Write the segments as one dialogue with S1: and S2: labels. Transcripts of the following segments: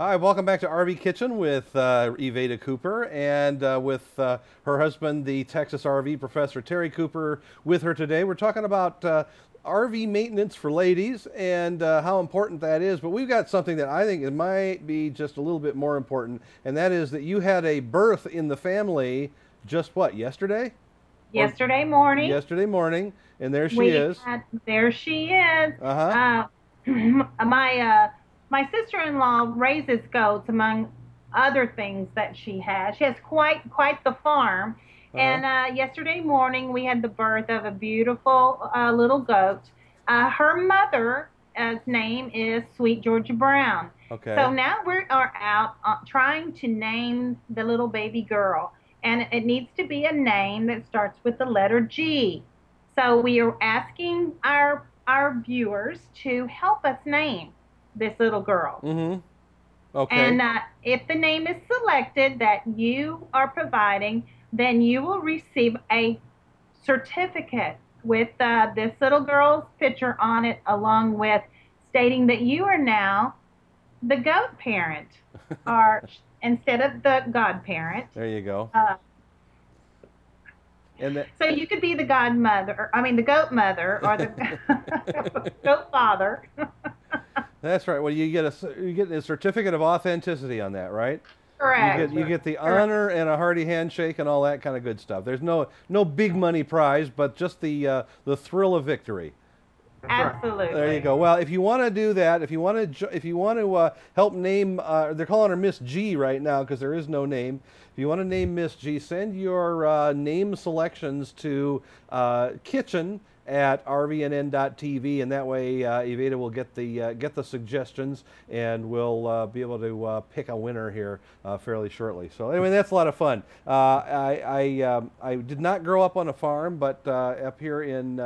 S1: Hi, welcome back to RV Kitchen with Evada Cooper and with her husband, the Texas RV professor Terry Cooper, with her today. We're talking about RV maintenance for ladies and how important that is. But we've got something that I think it might be just a little bit more important, and that is that you had a birth in the family just what, yesterday? Or
S2: Yesterday morning,
S1: yesterday morning, and there she
S2: we
S1: is.
S2: had, there she is.
S1: Uh-huh.
S2: Uh, my sister-in-law raises goats among other things that she has. She has quite the farm.
S1: Uh-huh.
S2: And yesterday morning we had the birth of a beautiful little goat. Her mother's name is Sweet Georgia Brown. So
S1: Okay.
S2: now we are out trying to name the little baby girl, and it needs to be a name that starts with the letter G. So we are asking our viewers to help us name this little girl.
S1: Mm-hmm. Okay.
S2: And if the name is selected that you are providing, then you will receive a certificate with this little girl's picture on it, along with stating that you are now the goat parent, or instead of the godparent.
S1: There you go.
S2: Uh,
S1: And that
S2: So you could be the godmother, I mean the goat mother, or the goat father.
S1: That's right. Well, you get a certificate of authenticity on that, right?
S2: Correct.
S1: You get the
S2: Correct.
S1: honor and a hearty handshake and all that kind of good stuff. There's no big money prize, but just the thrill of victory. There you
S2: Absolutely.
S1: go. Well, if you want to do that, if you want to help name, they're calling her Miss G right now because there is no name. If you want to name Miss G, send your name selections to kitchen at rvnn.tv, and that way Evada will get the suggestions, and we'll be able to pick a winner here fairly shortly. So anyway, that's a lot of fun. I did not grow up on a farm, but up here in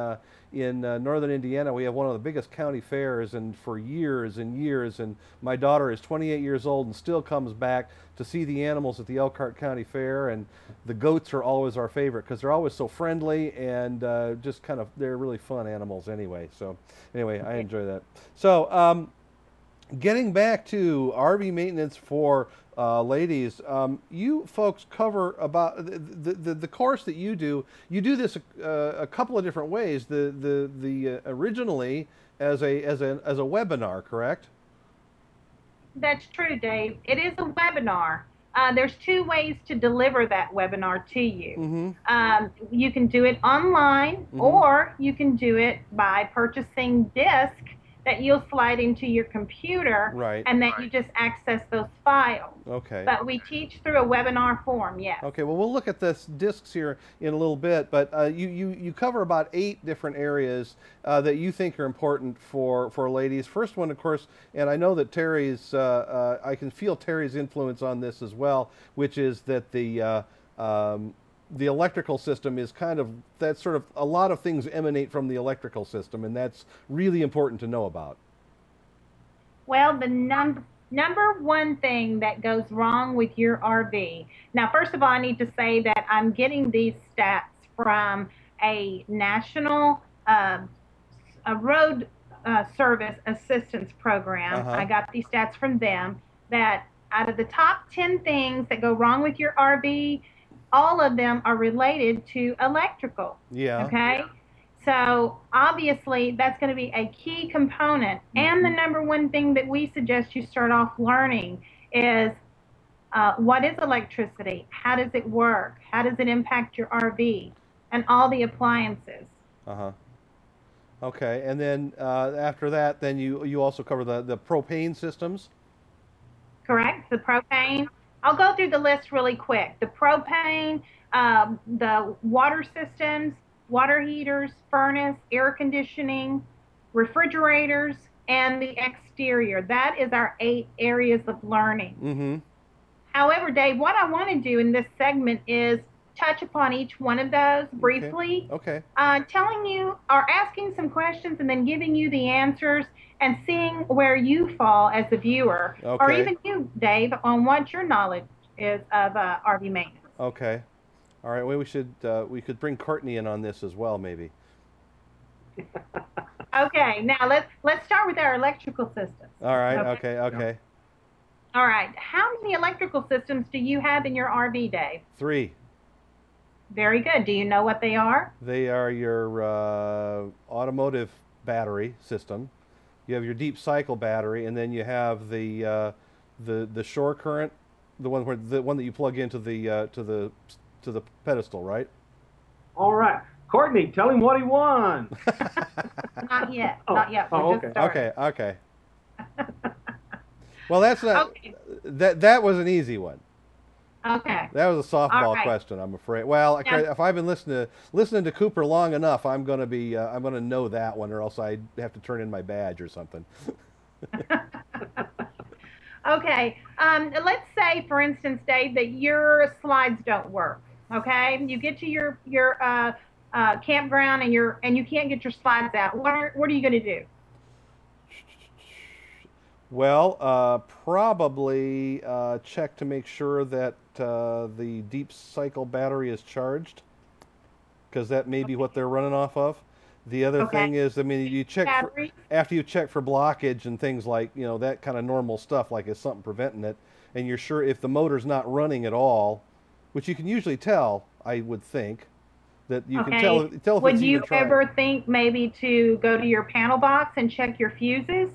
S1: northern Indiana, we have one of the biggest county fairs, and for years and years, and my daughter is 28 years old and still comes back to see the animals at the Elkhart County Fair, and the goats are always our favorite because they're always so friendly and just kind of, they're really fun animals anyway. So anyway, I enjoy that. So getting back to RV maintenance for ladies, you folks cover about the course that you do. You do this a couple of different ways. The originally as a webinar, correct?
S2: That's true, Dave. It is a webinar. There's two ways to deliver that webinar to you.
S1: Mm-hmm.
S2: You can do it online,
S1: Mm-hmm.
S2: or you can do it by purchasing disc that you'll slide into your computer,
S1: Right.
S2: and that you just access those files.
S1: Okay.
S2: But we teach through a webinar form, yes.
S1: Okay, well, we'll look at this discs here in a little bit, but you cover about 8 different areas that you think are important for ladies. First one, of course, and I know that I can feel Terry's influence on this as well, which is that the electrical system is kind of, that's sort of, a lot of things emanate from the electrical system, and that's really important to know about.
S2: Well, the number one thing that goes wrong with your RV. Now, first of all, I need to say that I'm getting these stats from a national a road service assistance program. I
S1: Uh-huh.
S2: got these stats from them that out of the top 10 things that go wrong with your RV, all of them are related to electrical.
S1: Yeah.
S2: Okay. So obviously that's going to be a key component. And the number one thing that we suggest you start off learning is what is electricity? How does it work? How does it impact your RV? And all the appliances.
S1: Uh-huh. Okay, and then after that, then you also cover the propane systems.
S2: Correct? The propane. I'll go through the list really quick. The propane, the water systems, water heaters, furnace, air conditioning, refrigerators, and the exterior. That is our 8 areas of learning.
S1: Mm-hmm.
S2: However, Dave, what I want to do in this segment is touch upon each one of those
S1: Okay.
S2: briefly,
S1: Okay.
S2: telling you or asking some questions and then giving you the answers, and seeing where you fall as a viewer, or
S1: Okay.
S2: even you, Dave, on what your knowledge is of RV maintenance.
S1: Okay. All right. Well, we could bring Courtney in on this as well, maybe.
S2: Okay, now let's start with our electrical systems.
S1: All right.
S2: Okay.
S1: Okay. Okay.
S2: All right. How many electrical systems do you have in your RV, Dave?
S1: 3.
S2: Very good. Do you know what they are?
S1: They are your automotive battery system. You have your deep cycle battery, and then you have the shore current, the one that you plug into the pedestal, right?
S3: All right. Courtney, tell him what he won.
S2: Not yet.
S3: Oh,
S2: Not yet. We're
S3: oh,
S2: just
S3: okay.
S2: starting.
S1: Okay, okay. Well, that's not
S2: Okay.
S1: that was an easy one.
S2: Okay.
S1: That was a
S2: All
S1: softball
S2: right.
S1: question, I'm afraid. Well,
S2: Now,
S1: if I've been listening to Cooper long enough, I'm gonna know that one, or else I have to turn in my badge or something.
S2: okay. Let's say, for instance, Dave, that your slides don't work. Okay. You get to your campground and you can't get your slides out. What are you going to do?
S1: Well, probably check to make sure that the deep cycle battery is charged, because that may be what they're running off of. The other
S2: Okay.
S1: thing is, I mean, you check for
S2: Batteries.
S1: after you check for blockage and things like, that kind of normal stuff, like is something preventing it, and you're sure if the motor's not running at all, which you can usually tell, I would think, that you can
S2: Okay.
S1: tell if
S2: Would
S1: it's
S2: you
S1: even trying.
S2: ever think maybe to go to your panel box and check your fuses?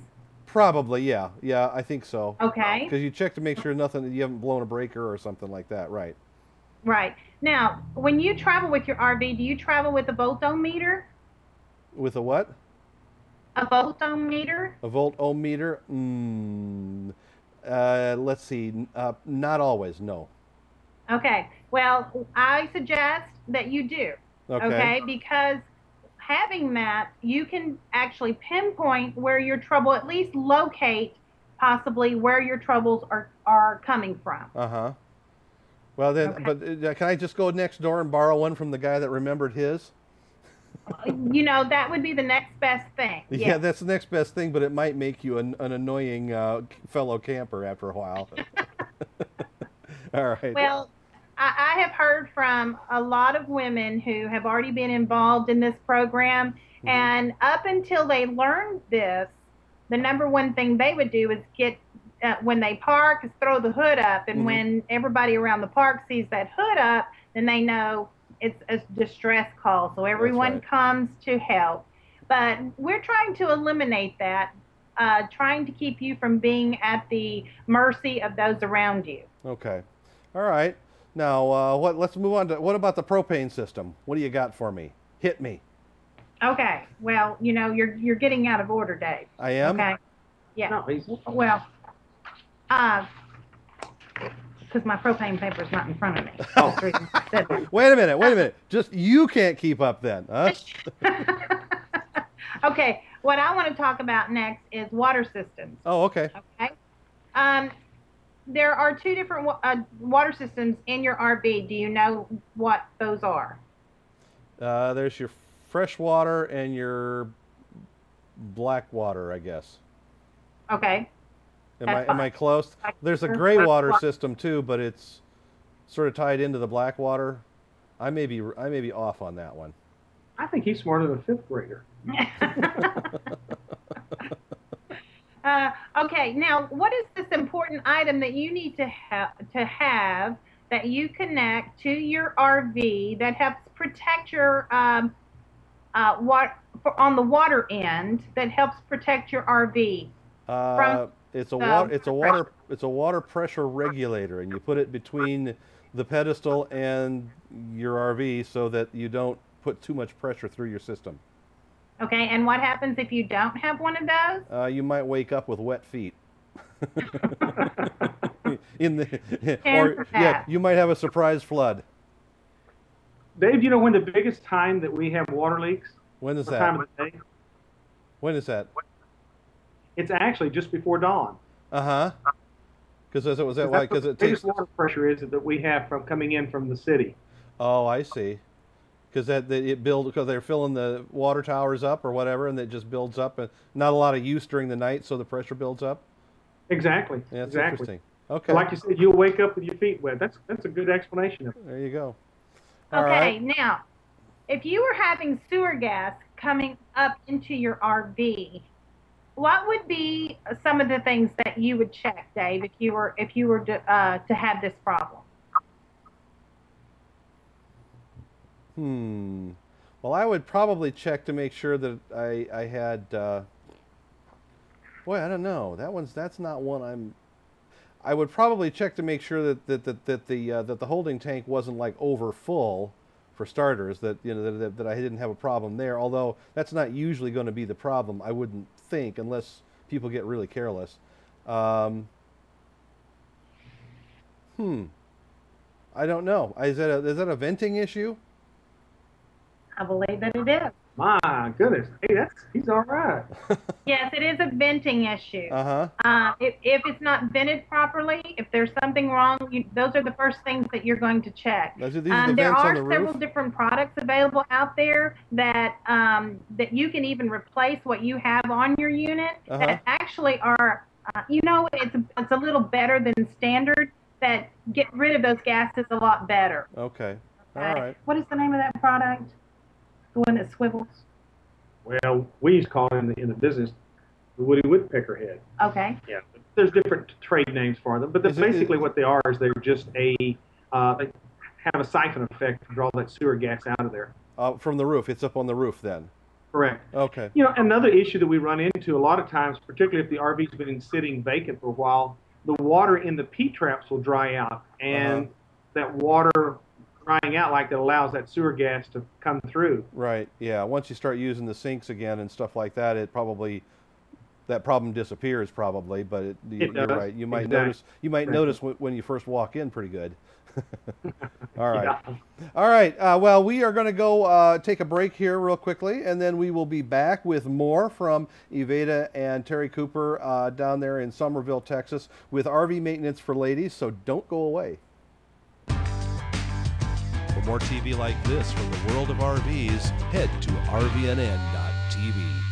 S1: Probably, yeah, yeah, I think so.
S2: Okay.
S1: Because you check to make sure nothing, you haven't blown a breaker or something like that, right?
S2: Right. Now, when you travel with your RV, do you travel with a voltometer?
S1: With a what?
S2: A voltometer?
S1: A volt ohm meter? Let's see. Not always, no.
S2: Okay. Well, I suggest that you do.
S1: Okay.
S2: Okay, because having that, you can actually pinpoint where your trouble, at least locate possibly where your troubles are coming from.
S1: Uh huh. Well then,
S2: Okay.
S1: but can I just go next door and borrow one from the guy that remembered his?
S2: That would be the next best thing.
S1: Yeah,
S2: Yes.
S1: that's the next best thing, but it might make you an annoying fellow camper after a while. All right.
S2: Well, I have heard from a lot of women who have already been involved in this program,
S1: Hmm.
S2: and up until they learned this, the number one thing they would do is get when they park is throw the hood up, and
S1: Hmm.
S2: when everybody around the park sees that hood up, then they know it's a distress call. So
S1: That's
S2: everyone
S1: right.
S2: comes to help. But we're trying to eliminate that, trying to keep you from being at the mercy of those around you.
S1: Okay. All right. Now, what? Let's move on to what about the propane system? What do you got for me? Hit me.
S2: Okay. Well, you're getting out of order, Dave.
S1: I am.
S2: Okay. Yeah.
S3: No, he's
S2: Well, uh, because my propane paper is not in front of me. That's
S3: oh,
S2: the reason I said that.
S1: Wait a minute. Wait a minute. Just you can't keep up then, huh?
S2: Okay. What I want to talk about next is water systems.
S1: Oh, okay.
S2: Okay. Um, there are two different water systems in your RV. Do you know what those are?
S1: There's your fresh water and your black water, I guess.
S2: Okay. That's
S1: Am I
S2: fine.
S1: close? There's a gray water system too, but it's sort of tied into the black water. I may be off on that one.
S3: I think he's smarter than a fifth grader.
S2: Okay, now what is this important item that you need to have that you connect to your RV that helps protect your what on the water end that helps protect your RV from pressure?
S1: It's a water pressure regulator, and you put it between the pedestal and your RV so that you don't put too much pressure through your system.
S2: Okay, and what happens if you don't have one of those?
S1: You might wake up with wet feet. In the
S2: And
S1: or
S2: for
S1: yeah,
S2: that.
S1: you might have a surprise flood.
S3: Dave, do you know when the biggest time that we have water leaks?
S1: When is
S3: What time
S1: that?
S3: of the day?
S1: When is that?
S3: It's actually just before dawn.
S1: Uh huh. Because was that
S3: Because
S1: why?
S3: that's what
S1: Because
S3: the
S1: it
S3: biggest
S1: takes.
S3: water pressure is that we have from coming in from the city.
S1: Oh, I see. Because that it build because they're filling the water towers up or whatever, and it just builds up, and not a lot of use during the night, so the pressure builds up.
S3: Exactly,
S1: Yeah, that's
S3: exactly.
S1: interesting.
S3: So
S1: Okay,
S3: like you said, you'll wake up with your feet wet. That's a good explanation of it.
S1: there you go. All right.
S2: Okay, now if you were having sewer gas coming up into your RV, What would be some of the things that you would check, Dave, if you were to have this problem?
S1: Well, I would probably check to make sure that I had. Boy, I don't know. That's not one I'm. I would probably check to make sure that the holding tank wasn't like over full, for starters. That that I didn't have a problem there. Although that's not usually going to be the problem. I wouldn't think, unless people get really careless. Um, hmm. I don't know. Is that a venting issue?
S2: I believe that it is.
S3: My goodness. Hey, he's all right.
S2: Yes, it is a venting issue.
S1: Uh-huh.
S2: If it's not vented properly, if there's something wrong, those are the first things that you're going to check.
S1: These are the vents
S2: There
S1: on
S2: are
S1: the
S2: several
S1: roof?
S2: different products available out there that that you can even replace what you have on your unit
S1: Uh-huh.
S2: that actually are, it's a little better than standard, that get rid of those gases a lot better.
S1: Okay. All
S2: Okay?
S1: right.
S2: What is the name of that product? The one that swivels?
S3: Well, we used to call it in the business the Woody Woodpecker head.
S2: Okay.
S3: Yeah, there's different trade names for them, but basically what they are is they're just they have a siphon effect to draw that sewer gas out of there.
S1: From the roof. It's up on the roof then.
S3: Correct.
S1: Okay.
S3: Another issue that we run into a lot of times, particularly if the RV's been sitting vacant for a while, the water in the P-traps will dry out, and that water drying out like that allows that sewer gas to come through.
S1: Right. Yeah. Once you start using the sinks again and stuff like that, that problem disappears probably. But you're
S3: does.
S1: right. You might
S3: Exactly.
S1: notice when you first walk in pretty good. All right.
S3: Yeah.
S1: All right. Well, we are going to go take a break here real quickly, and then we will be back with more from Evada and Terry Cooper down there in Somerville, Texas, with RV maintenance for ladies. So don't go away.
S4: For more TV like this from the world of RVs, head to rvnn.tv.